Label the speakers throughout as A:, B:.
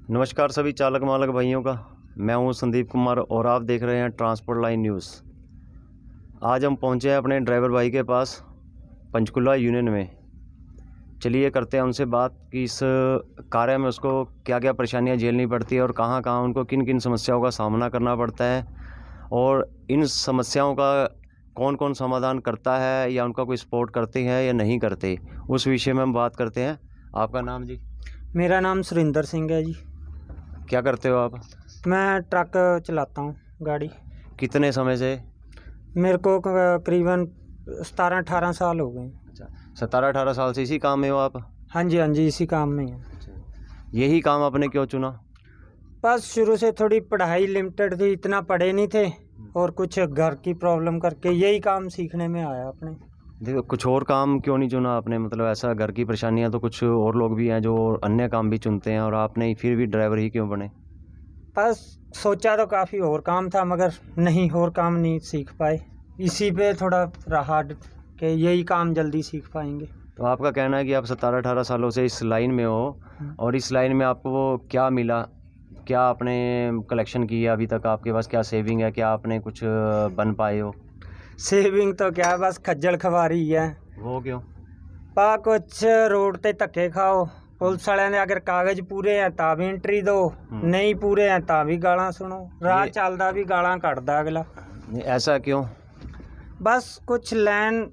A: नमस्कार सभी चालक मालक भाइयों का। मैं हूं संदीप कुमार और आप देख रहे हैं ट्रांसपोर्ट लाइन न्यूज़। आज हम पहुंचे हैं अपने ड्राइवर भाई के पास पंचकुला यूनियन में। चलिए करते हैं उनसे बात कि इस कार्य में उसको क्या क्या परेशानियां झेलनी पड़ती है और कहां कहां उनको किन किन समस्याओं का सामना करना पड़ता है और इन समस्याओं का कौन कौन समाधान करता है या उनका कोई सपोर्ट करते हैं या नहीं करते, उस विषय में हम बात करते हैं। आपका नाम जी?
B: मेरा नाम सुरिंदर सिंह है जी।
A: क्या करते हो आप?
B: मैं ट्रक चलाता हूँ, गाड़ी।
A: कितने समय से?
B: मेरे को करीबन 17-18 साल हो गए।
A: अच्छा, 17-18 साल से इसी काम में हो आप?
B: हाँ जी, इसी काम में है।
A: यही काम आपने क्यों चुना?
B: बस शुरू से थोड़ी पढ़ाई लिमिटेड थी, इतना पढ़े नहीं थे और कुछ घर की प्रॉब्लम करके यही काम सीखने में आया अपने।
A: देखो, कुछ और काम क्यों नहीं चुना आपने? मतलब ऐसा घर की परेशानियां तो कुछ और लोग भी हैं जो अन्य काम भी चुनते हैं और आपने फिर भी ड्राइवर ही क्यों बने?
B: बस सोचा तो काफ़ी और काम था मगर नहीं, और काम नहीं सीख पाए। इसी पे थोड़ा रहा कि यही काम जल्दी सीख पाएंगे।
A: तो आपका कहना है कि आप 17-18 सालों से इस लाइन में हो और इस लाइन में आपको वो क्या मिला? क्या आपने कलेक्शन किया अभी तक? आपके पास क्या सेविंग है? क्या आपने कुछ बन पाए हो?
B: सेविंग तो क्या, बस खज्जल खवारी है।
A: वो क्यों?
B: पा कुछ रोड ते धक्के खाओ, पुलिस वाले ने अगर कागज पूरे हैं ता भी एंट्री दो, नहीं पूरे हैं ता भी गालां सुनो, राह चलदा भी गालां कटदा अगला।
A: ऐसा क्यों?
B: बस कुछ लाइन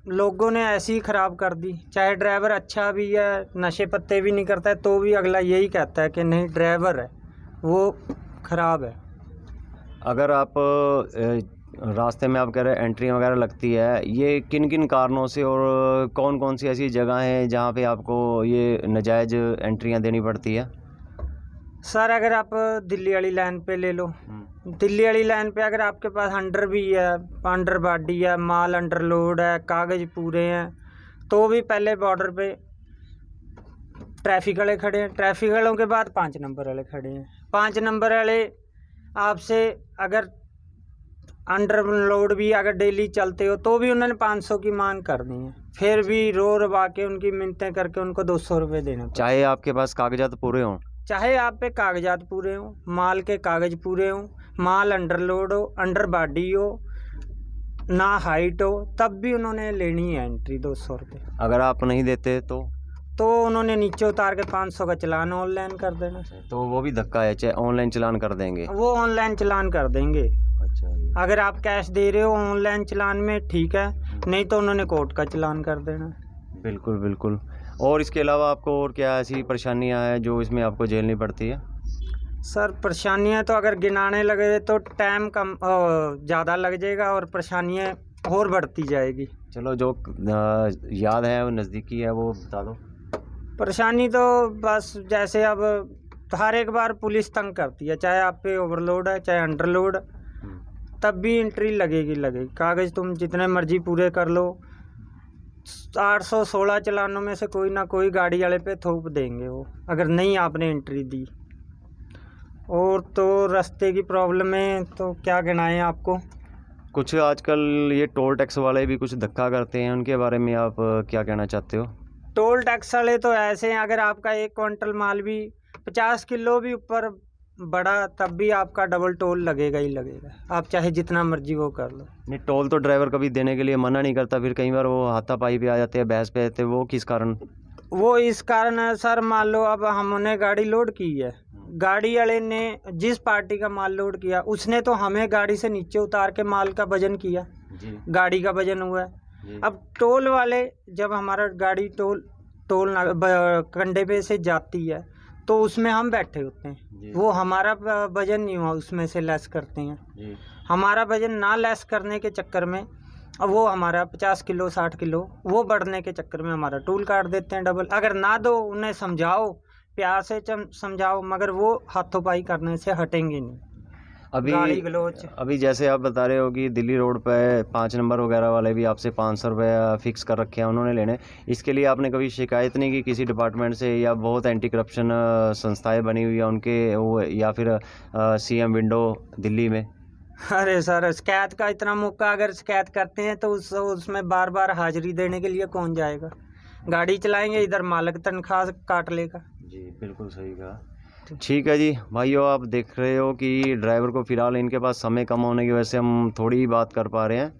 B: लोगों ने ऐसी ही ख़राब कर दी। चाहे ड्राइवर अच्छा भी है, नशे पत्ते भी नहीं करता है, तो भी अगला यही कहता है कि नहीं ड्राइवर है वो ख़राब है।
A: अगर आप रास्ते में आप कह रहे हैं एंट्री वगैरह लगती है, ये किन किन कारणों से और कौन कौन सी ऐसी जगह हैं जहाँ पे आपको ये नाजायज़ एंट्रियाँ देनी पड़ती है?
B: सर अगर आप दिल्ली वाली लाइन पे ले लो, दिल्ली वाली लाइन पे अगर आपके पास अंडर भी है, अंडर बॉडी है, माल अंडर लोड है, कागज़ पूरे हैं, तो भी पहले बॉर्डर पे ट्रैफिक वाले खड़े हैं, ट्रैफिक वालों के बाद 5 नंबर वाले खड़े हैं। 5 नंबर वाले आपसे अगर अंडर लोड भी अगर डेली चलते हो तो भी उन्होंने 500 की मांग कर दी है, फिर भी रो रवा के उनकी मिन्नतें करके उनको 200 रुपये देने पड़ते।
A: चाहे आपके पास कागजात पूरे हों,
B: चाहे आप पे कागजात पूरे हों, माल के कागज पूरे हों, माल अंडर लोड हो, अंडर बॉडी हो, ना हाइट हो, तब भी उन्होंने लेनी है एंट्री 200 रुपये।
A: अगर आप नहीं देते तो
B: उन्होंने नीचे उतार के 500 का चालान ऑनलाइन कर देना।
A: तो वो भी धक्का है, चाहे ऑनलाइन चालान कर देंगे?
B: वो ऑनलाइन चालान कर देंगे।
A: अच्छा,
B: अगर आप कैश दे रहे हो ऑनलाइन चालान में ठीक है, नहीं तो उन्होंने कोर्ट का चालान कर देना।
A: बिल्कुल बिल्कुल। और इसके अलावा आपको और क्या ऐसी परेशानियाँ हैं जो इसमें आपको झेलनी पड़ती है?
B: सर परेशानियाँ तो अगर गिनाने लगे तो टाइम कम ज़्यादा लग जाएगा और परेशानियाँ और बढ़ती जाएगी।
A: चलो जो याद है वो नज़दीकी है वो बता दो।
B: परेशानी तो बस जैसे अब हर एक बार पुलिस तंग करती है, चाहे आप पे ओवरलोड है चाहे अंडरलोड, तब भी एंट्री लगेगी। कागज़ तुम जितने मर्जी पूरे कर लो, 816 चालानों में से कोई ना कोई गाड़ी वाले पे थोप देंगे वो, अगर नहीं आपने एंट्री दी। और तो रास्ते की प्रॉब्लम है तो क्या गिनाएं आपको।
A: कुछ आजकल ये टोल टैक्स वाले भी कुछ धक्का करते हैं, उनके बारे में आप क्या कहना चाहते हो?
B: टोल टैक्स वाले तो ऐसे हैं, अगर आपका 1 क्विंटल माल भी 50 किलो भी ऊपर बड़ा तब भी आपका डबल टोल लगेगा ही लगेगा, आप चाहे जितना मर्जी वो कर लो।
A: नहीं, टोल तो ड्राइवर कभी देने के लिए मना नहीं करता, फिर कई बार वो हाथापाई पे आ जाते हैं, बहस पे आते हैं, वो किस कारण?
B: वो इस कारण है सर, मान लो अब हमने गाड़ी लोड की है, गाड़ी वाले ने जिस पार्टी का माल लोड किया उसने तो हमें गाड़ी से नीचे उतार के माल का वजन किया जी। गाड़ी का वजन हुआ है। अब टोल वाले जब हमारा गाड़ी टोल कंडे पे से जाती है तो उसमें हम बैठे होते हैं, वो हमारा वजन नहीं हुआ उसमें से लेस करते हैं। हमारा वजन ना लेस करने के चक्कर में अब वो हमारा 50 किलो 60 किलो वो बढ़ने के चक्कर में हमारा टोल काट देते हैं डबल। अगर ना दो, उन्हें समझाओ, प्यार से समझाओ, मगर वो हाथों पाई करने से हटेंगे नहीं। अभी
A: जैसे आप बता रहे हो कि दिल्ली रोड पे 5 नंबर वगैरह वाले भी आपसे 500 रुपये फिक्स कर रखे हैं उन्होंने लेने। इसके लिए आपने कभी शिकायत नहीं की किसी डिपार्टमेंट से, या बहुत एंटी करप्शन संस्थाएं बनी हुई है उनके वो, या फिर CM विंडो दिल्ली में?
B: अरे सर, शिकायत का इतना मौका, अगर शिकायत करते हैं तो उसमें बार बार हाजिरी देने के लिए कौन जाएगा? गाड़ी चलाएंगे, इधर मालिक तनख्वाह काट लेगा।
A: जी बिल्कुल सही कहा। ठीक है जी भाइयों, आप देख रहे हो कि ड्राइवर को फ़िलहाल इनके पास समय कम होने की वजह से हम थोड़ी ही बात कर पा रहे हैं।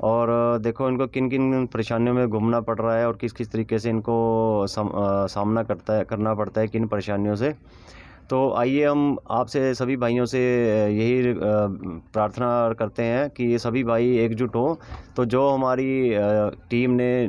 A: और देखो इनको किन किन परेशानियों में घूमना पड़ रहा है और किस किस तरीके से इनको सामना करना पड़ता है किन परेशानियों से। तो आइए हम आपसे सभी भाइयों से यही प्रार्थना करते हैं कि ये सभी भाई एकजुट हों। तो जो हमारी टीम ने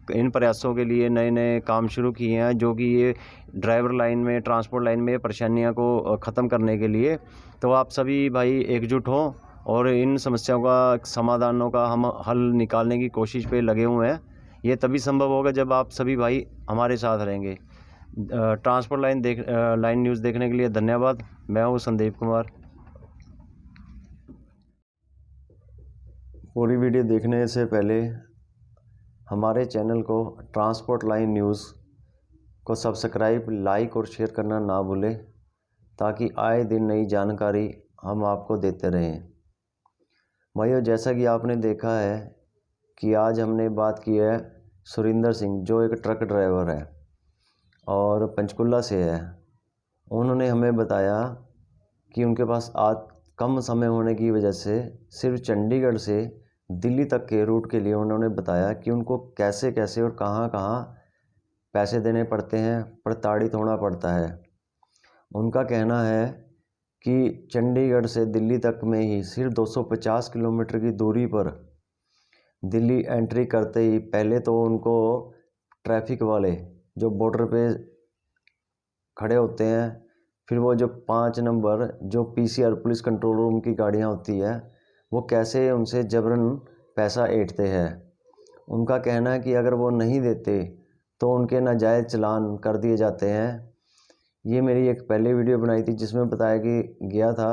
A: इन प्रयासों के लिए नए नए काम शुरू किए हैं, जो कि ये ड्राइवर लाइन में, ट्रांसपोर्ट लाइन में परेशानियों को ख़त्म करने के लिए, तो आप सभी भाई एकजुट हों और इन समस्याओं का समाधानों का हम हल निकालने की कोशिश पे लगे हुए हैं। ये तभी संभव होगा जब आप सभी भाई हमारे साथ रहेंगे। ट्रांसपोर्ट लाइन न्यूज़ देखने के लिए धन्यवाद। मैं हूँ संदीप कुमार। पूरी वीडियो देखने से पहले हमारे चैनल को ट्रांसपोर्ट लाइन न्यूज़ को सब्सक्राइब, लाइक और शेयर करना ना भूलें, ताकि आए दिन नई जानकारी हम आपको देते रहें। भाइयों, जैसा कि आपने देखा है कि आज हमने बात की है सुरिंदर सिंह, जो एक ट्रक ड्राइवर है और पंचकुला से है। उन्होंने हमें बताया कि उनके पास आज कम समय होने की वजह से सिर्फ चंडीगढ़ से दिल्ली तक के रूट के लिए उन्होंने बताया कि उनको कैसे कैसे और कहाँ कहाँ पैसे देने पड़ते हैं, प्रताड़ित होना पड़ता है। उनका कहना है कि चंडीगढ़ से दिल्ली तक में ही सिर्फ 250 किलोमीटर की दूरी पर दिल्ली एंट्री करते ही पहले तो उनको ट्रैफिक वाले जो बॉर्डर पे खड़े होते हैं, फिर वो जो 5 नंबर जो पीसीआर पुलिस कंट्रोल रूम की गाड़ियाँ होती है, वो कैसे उनसे जबरन पैसा ऐंठते हैं। उनका कहना है कि अगर वो नहीं देते तो उनके नाजायज़ चालान कर दिए जाते हैं। ये मेरी एक पहले वीडियो बनाई थी जिसमें बताया कि गया था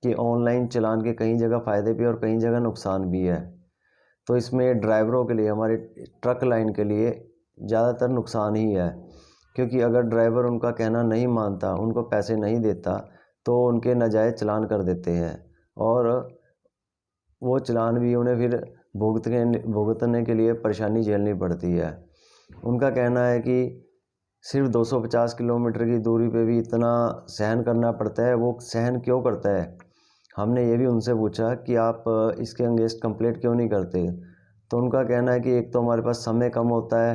A: कि ऑनलाइन चालान के कई जगह फ़ायदे भी और कई जगह नुकसान भी है। तो इसमें ड्राइवरों के लिए, हमारे ट्रक लाइन के लिए ज़्यादातर नुकसान ही है, क्योंकि अगर ड्राइवर उनका कहना नहीं मानता, उनको पैसे नहीं देता, तो उनके नाजायज़ चालान कर देते हैं और वो चालान भी उन्हें फिर भुगतने के लिए परेशानी झेलनी पड़ती है। उनका कहना है कि सिर्फ 250 किलोमीटर की दूरी पे भी इतना सहन करना पड़ता है। वो सहन क्यों करता है? हमने ये भी उनसे पूछा कि आप इसके अगेंस्ट कंप्लेंट क्यों नहीं करते? तो उनका कहना है कि एक तो हमारे पास समय कम होता है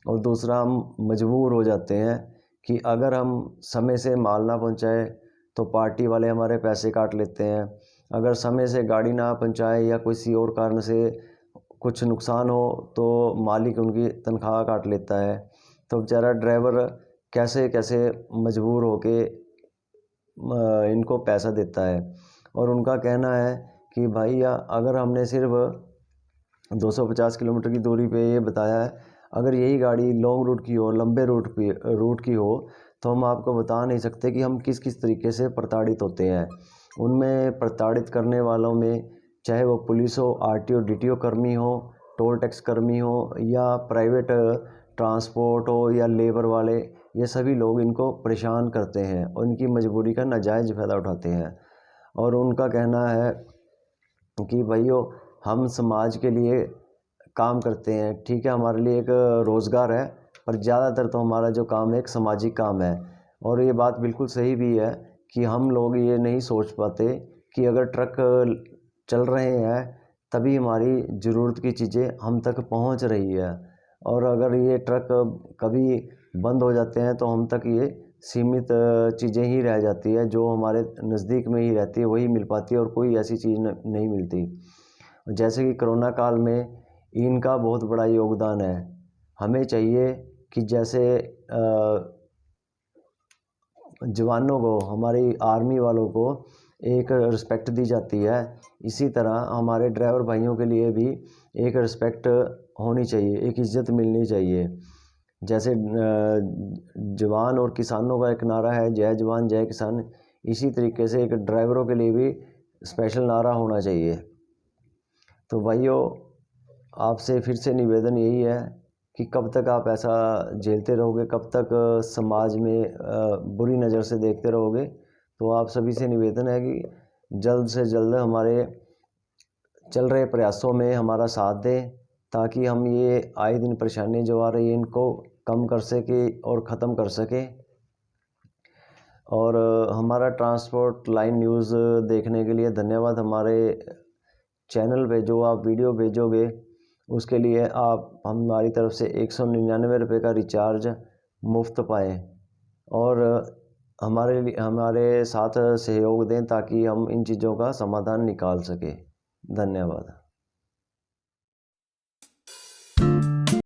A: और दूसरा हम मजबूर हो जाते हैं कि अगर हम समय से माल ना पहुंचाए तो पार्टी वाले हमारे पैसे काट लेते हैं। अगर समय से गाड़ी ना पहुंचाए या किसी और कारण से कुछ नुकसान हो तो मालिक उनकी तनख्वाह काट लेता है। तो बेचारा ड्राइवर कैसे कैसे मजबूर होके इनको पैसा देता है। और उनका कहना है कि भाई अगर हमने सिर्फ 250 किलोमीटर की दूरी पे ये बताया है, अगर यही गाड़ी लॉन्ग रूट की हो, लंबे रूट की हो, तो हम आपको बता नहीं सकते कि हम किस किस तरीके से प्रताड़ित होते हैं। उनमें प्रताड़ित करने वालों में चाहे वो पुलिस हो, आरटीओ डीटीओ कर्मी हो, टोल टैक्स कर्मी हो या प्राइवेट ट्रांसपोर्ट हो या लेबर वाले, ये सभी लोग इनको परेशान करते हैं और इनकी मजबूरी का नाजायज़ फ़ायदा उठाते हैं। और उनका कहना है कि भाइयों, हम समाज के लिए काम करते हैं, ठीक है, हमारे लिए एक रोज़गार है, पर ज़्यादातर तो हमारा जो काम है एक सामाजिक काम है। और ये बात बिल्कुल सही भी है कि हम लोग ये नहीं सोच पाते कि अगर ट्रक चल रहे हैं तभी हमारी ज़रूरत की चीज़ें हम तक पहुंच रही है, और अगर ये ट्रक कभी बंद हो जाते हैं तो हम तक ये सीमित चीज़ें ही रह जाती है, जो हमारे नज़दीक में ही रहती है वही मिल पाती है और कोई ऐसी चीज़ नहीं मिलती। जैसे कि कोरोना काल में इनका बहुत बड़ा योगदान है। हमें चाहिए कि जैसे जवानों को, हमारी आर्मी वालों को एक रिस्पेक्ट दी जाती है, इसी तरह हमारे ड्राइवर भाइयों के लिए भी एक रिस्पेक्ट होनी चाहिए, एक इज़्ज़त मिलनी चाहिए। जैसे जवान और किसानों का एक नारा है, जय जवान जय किसान, इसी तरीके से एक ड्राइवरों के लिए भी स्पेशल नारा होना चाहिए। तो भाइयों, आपसे फिर से निवेदन यही है कि कब तक आप ऐसा झेलते रहोगे, कब तक समाज में बुरी नज़र से देखते रहोगे। तो आप सभी से निवेदन है कि जल्द से जल्द हमारे चल रहे प्रयासों में हमारा साथ दें, ताकि हम ये आए दिन परेशानी जो आ रही है इनको कम कर सकें और ख़त्म कर सकें। और हमारा ट्रांसपोर्ट लाइन न्यूज़ देखने के लिए धन्यवाद। हमारे चैनल पे जो आप वीडियो भेजोगे उसके लिए आप हमारी तरफ से 199 रुपये का रिचार्ज मुफ्त पाएँ और हमारे साथ सहयोग दें ताकि हम इन चीज़ों का समाधान निकाल सकें। धन्यवाद।